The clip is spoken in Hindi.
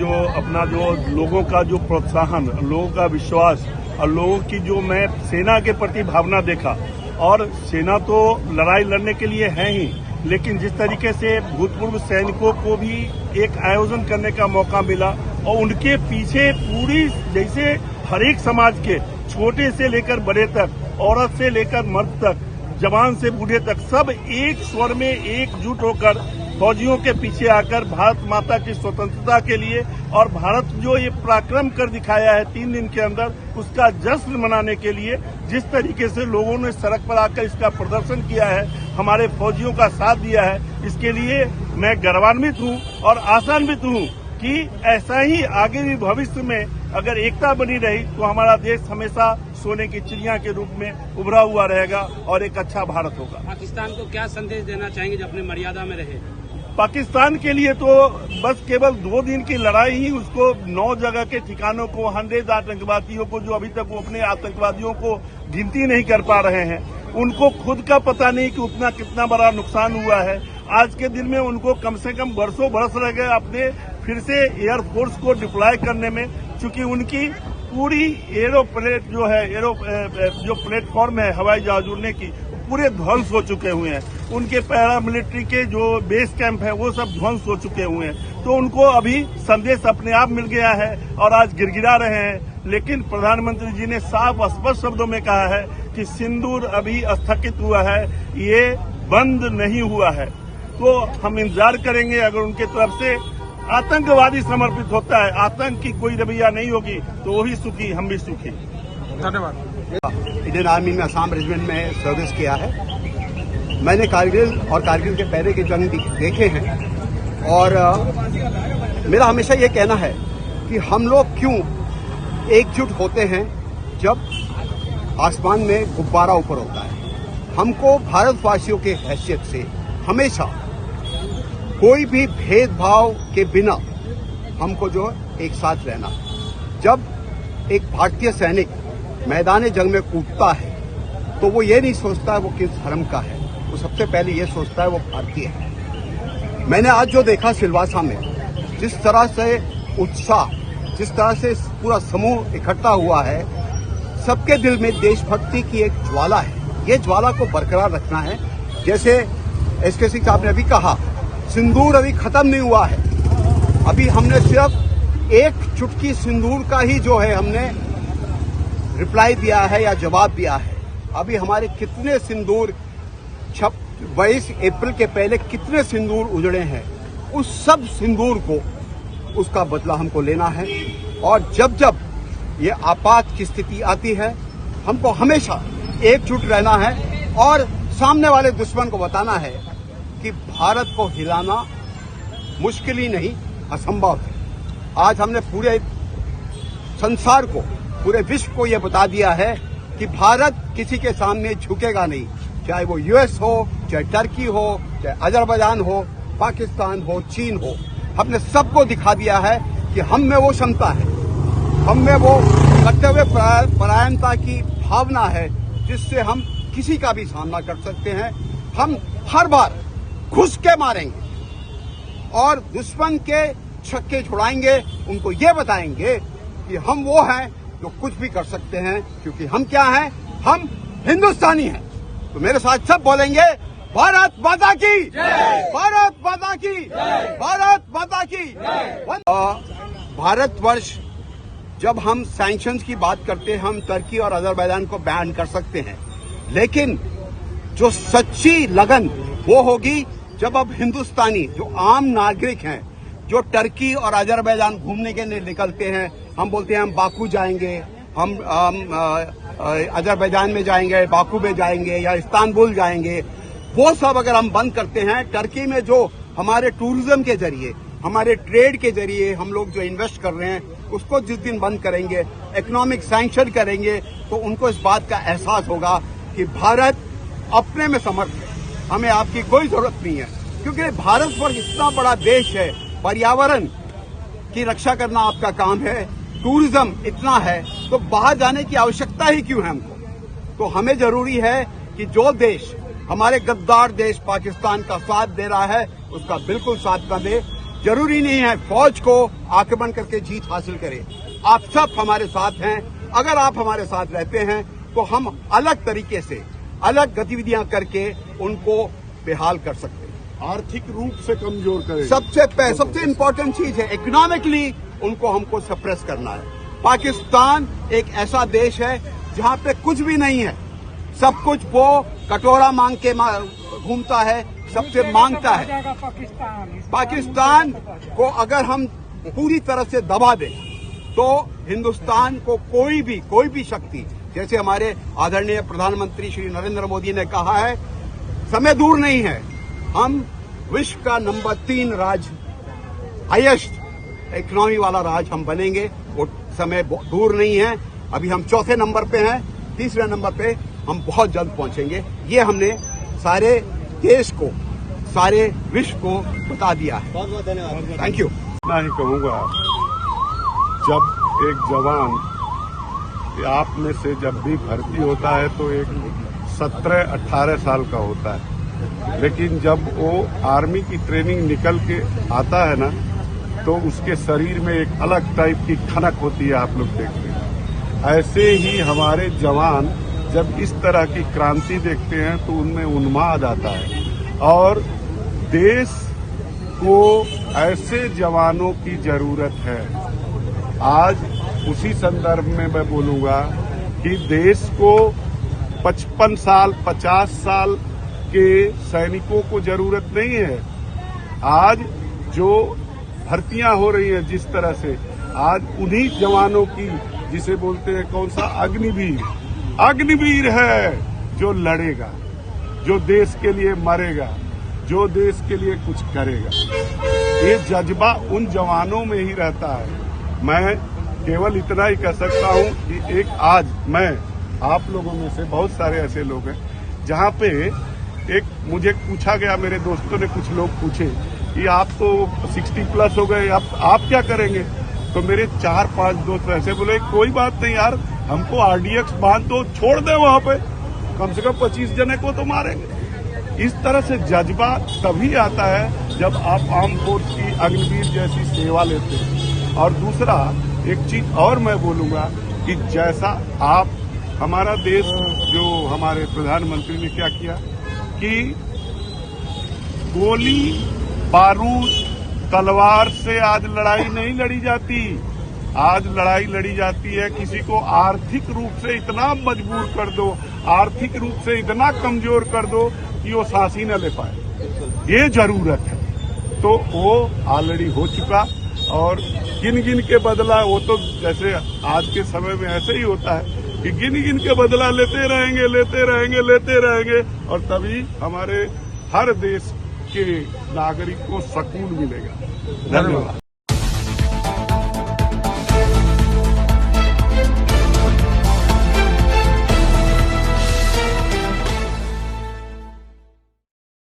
जो अपना जो लोगों का जो प्रोत्साहन, लोगों का विश्वास और लोगों की जो मैं सेना के प्रति भावना देखा, और सेना तो लड़ाई लड़ने के लिए है ही, लेकिन जिस तरीके से भूतपूर्व सैनिकों को भी एक आयोजन करने का मौका मिला और उनके पीछे पूरी जैसे हर एक समाज के छोटे से लेकर बड़े तक, औरत से लेकर मर्द तक, जवान से बूढ़े तक, सब एक स्वर में एकजुट होकर फौजियों के पीछे आकर भारत माता की स्वतंत्रता के लिए और भारत जो ये पराक्रम कर दिखाया है 3 दिन के अंदर, उसका जश्न मनाने के लिए जिस तरीके से लोगों ने सड़क पर आकर इसका प्रदर्शन किया है, हमारे फौजियों का साथ दिया है, इसके लिए मैं गर्वान्वित हूं और आशान्वित हूं कि ऐसा ही आगे भी भविष्य में अगर एकता बनी रही तो हमारा देश हमेशा सोने की चिड़िया के रूप में उभरा हुआ रहेगा और एक अच्छा भारत होगा। पाकिस्तान को क्या संदेश देना चाहेंगे जो अपने मर्यादा में रहे? पाकिस्तान के लिए तो बस केवल 2 दिन की लड़ाई ही उसको 9 जगह के ठिकानों को, 100 आतंकवादियों को, जो अभी तक वो अपने आतंकवादियों को गिनती नहीं कर पा रहे हैं, उनको खुद का पता नहीं कि उतना कितना बड़ा नुकसान हुआ है। आज के दिन में उनको कम से कम बरसों बरस रह गए अपने फिर से एयरफोर्स को डिप्लॉय करने में, चूंकि उनकी पूरी एरोप्लेट जो है जो प्लेटफॉर्म है हवाई जहाज उड़ने की, पूरे ध्वंस हो चुके हुए हैं। उनके पैरामिलिट्री के जो बेस कैंप है वो सब ध्वंस हो चुके हुए हैं। तो उनको अभी संदेश अपने आप मिल गया है और आज गिड़गिड़ा रहे हैं। लेकिन प्रधानमंत्री जी ने साफ स्पष्ट शब्दों में कहा है कि सिंदूर अभी स्थगित हुआ है, ये बंद नहीं हुआ है। तो हम इंतजार करेंगे, अगर उनके तरफ से आतंकवादी समर्पित होता है, आतंक की कोई रवैया नहीं होगी, तो वही सुखी, हम भी सुखी। धन्यवाद। इंडियन आर्मी में असम रेजिमेंट में सर्विस किया है। मैंने कारगिल और कारगिल के पहले के जंग देखे हैं और मेरा हमेशा ये कहना है कि हम लोग क्यों एकजुट होते हैं जब आसमान में गुब्बारा ऊपर होता है। हमको भारतवासियों के हैसियत से हमेशा कोई भी भेदभाव के बिना हमको जो एक साथ रहना। जब एक भारतीय सैनिक मैदान जंग में कूदता है तो वो ये नहीं सोचता है वो किस धर्म का है, वो सबसे पहले ये सोचता है वो भारतीय है। मैंने आज जो देखा सिलवासा में, जिस तरह से उत्साह, जिस तरह से पूरा समूह इकट्ठा हुआ है, सबके दिल में देशभक्ति की एक ज्वाला है। ये ज्वाला को बरकरार रखना है। जैसे एसके सिंह साहब ने अभी कहा, सिंदूर अभी खत्म नहीं हुआ है। अभी हमने सिर्फ एक चुटकी सिंदूर का ही जो है हमने रिप्लाई दिया है या जवाब दिया है। अभी हमारे कितने सिंदूर 22 अप्रैल के पहले कितने सिंदूर उजड़े हैं, उस सब सिंदूर को उसका बदला हमको लेना है। और जब जब ये आपात की स्थिति आती है, हमको हमेशा एकजुट रहना है और सामने वाले दुश्मन को बताना है कि भारत को हिलाना मुश्किल ही नहीं, असंभव है। आज हमने पूरे संसार को, पूरे विश्व को यह बता दिया है कि भारत किसी के सामने झुकेगा नहीं, चाहे वो यूएस हो, चाहे टर्की हो, चाहे अजरबैजान हो, पाकिस्तान हो, चीन हो। हमने सबको दिखा दिया है कि हम में वो क्षमता है, हम में वो कर्तव्य परायणता की भावना है जिससे हम किसी का भी सामना कर सकते हैं। हम हर बार घुस के मारेंगे और दुश्मन के छक्के छुड़ाएंगे, उनको ये बताएंगे कि हम वो हैं जो कुछ भी कर सकते हैं, क्योंकि हम क्या हैं, हम हिंदुस्तानी हैं। तो मेरे साथ सब बोलेंगे, भारत माता की जय, भारत माता की जय, भारत माता की जय। भारतवर्ष, जब हम सैंक्शंस की बात करते हैं, हम तुर्की और अजरबैजान को बैन कर सकते हैं, लेकिन जो सच्ची लगन वो होगी जब अब हिंदुस्तानी जो आम नागरिक हैं, जो तुर्की और अजरबैजान घूमने के लिए निकलते हैं, हम बोलते हैं हम बाकू जाएंगे, हम अजरबैजान में जाएंगे, बाकू में जाएंगे या इस्तांबुल जाएंगे, वो सब अगर हम बंद करते हैं, तुर्की में जो हमारे टूरिज्म के जरिए, हमारे ट्रेड के जरिए हम लोग जो इन्वेस्ट कर रहे हैं, उसको जिस दिन बंद करेंगे, इकोनॉमिक सैंक्शन करेंगे, तो उनको इस बात का एहसास होगा कि भारत अपने में समर्थ है, हमें आपकी कोई जरूरत नहीं है। क्योंकि भारतवर्ष इतना बड़ा देश है, पर्यावरण की रक्षा करना आपका काम है, टूरिज्म इतना है, तो बाहर जाने की आवश्यकता ही क्यों है हमको। तो हमें जरूरी है कि जो देश हमारे गद्दार देश पाकिस्तान का साथ दे रहा है, उसका बिल्कुल साथ न दे। जरूरी नहीं है फौज को आक्रमण करके जीत हासिल करें। आप सब हमारे साथ हैं। अगर आप हमारे साथ रहते हैं तो हम अलग तरीके से अलग गतिविधियां करके उनको बेहाल कर सकते हैं। आर्थिक रूप से कमजोर करें। सबसे इम्पोर्टेंट चीज है इकोनॉमिकली उनको हमको सप्रेस करना है। पाकिस्तान एक ऐसा देश है जहां पे कुछ भी नहीं है, सब कुछ वो कटोरा मांग के घूमता है, सबसे मांगता है। पाकिस्तान को अगर हम पूरी तरह से दबा दें तो हिंदुस्तान को कोई भी शक्ति, जैसे हमारे आदरणीय प्रधानमंत्री श्री नरेंद्र मोदी ने कहा है, समय दूर नहीं है, हम विश्व का नंबर 3 राज्य, हाईएस्ट इकोनॉमी वाला राज्य हम बनेंगे। वो समय दूर नहीं है। अभी हम 4थे नंबर पे हैं, 3रे नंबर पे हम बहुत जल्द पहुंचेंगे। ये हमने सारे देश को, सारे विश्व को बता दिया है। बहुत बहुत धन्यवाद। Thank you. मैं ही कहूंगा, जब एक जवान आप में से जब भी भर्ती होता है तो एक 17-18 साल का होता है, लेकिन जब वो आर्मी की ट्रेनिंग निकल के आता है ना तो उसके शरीर में एक अलग टाइप की खनक होती है, आप लोग देखते हैं। ऐसे ही हमारे जवान जब इस तरह की क्रांति देखते हैं तो उनमें उन्माद आता है और देश को ऐसे जवानों की जरूरत है। आज उसी संदर्भ में मैं बोलूंगा कि देश को 55 साल 50 साल के सैनिकों को जरूरत नहीं है। आज जो भर्तियां हो रही हैं जिस तरह से, आज उन्हीं जवानों की, जिसे बोलते हैं कौन सा, अग्निवीर है जो लड़ेगा, जो देश के लिए मरेगा, जो देश के लिए कुछ करेगा। ये जज्बा उन जवानों में ही रहता है। मैं केवल इतना ही कह सकता हूं कि एक आज मैं आप लोगों में से बहुत सारे ऐसे लोग हैं जहां पे एक मुझे पूछा गया, मेरे दोस्तों ने कुछ लोग पूछे कि आप तो 60+ हो गए, आप क्या करेंगे? तो मेरे 4-5 दोस्त ऐसे बोले, कोई बात नहीं यार, हमको RDX बांध दो, छोड़ दे वहां पे, कम से कम 25 जने को तो मारेंगे। इस तरह से जज्बा तभी आता है जब आप आर्म फोर्स की अग्निवीर जैसी सेवा लेते हैं। और दूसरा एक चीज और मैं बोलूंगा कि जैसा आप, हमारा देश, जो हमारे प्रधानमंत्री ने क्या किया कि गोली बारूद तलवार से आज लड़ाई नहीं लड़ी जाती। आज लड़ाई लड़ी जाती है किसी को आर्थिक रूप से इतना मजबूर कर दो, आर्थिक रूप से इतना कमजोर कर दो कि वो सांस ही न ले पाए। ये जरूरत है। तो वो ऑलरेडी हो चुका और गिन गिन के बदला, वो तो जैसे आज के समय में ऐसे ही होता है कि गिन गिन के बदला लेते रहेंगे और तभी हमारे हर देश के नागरिक को सुकून मिलेगा। धन्यवाद।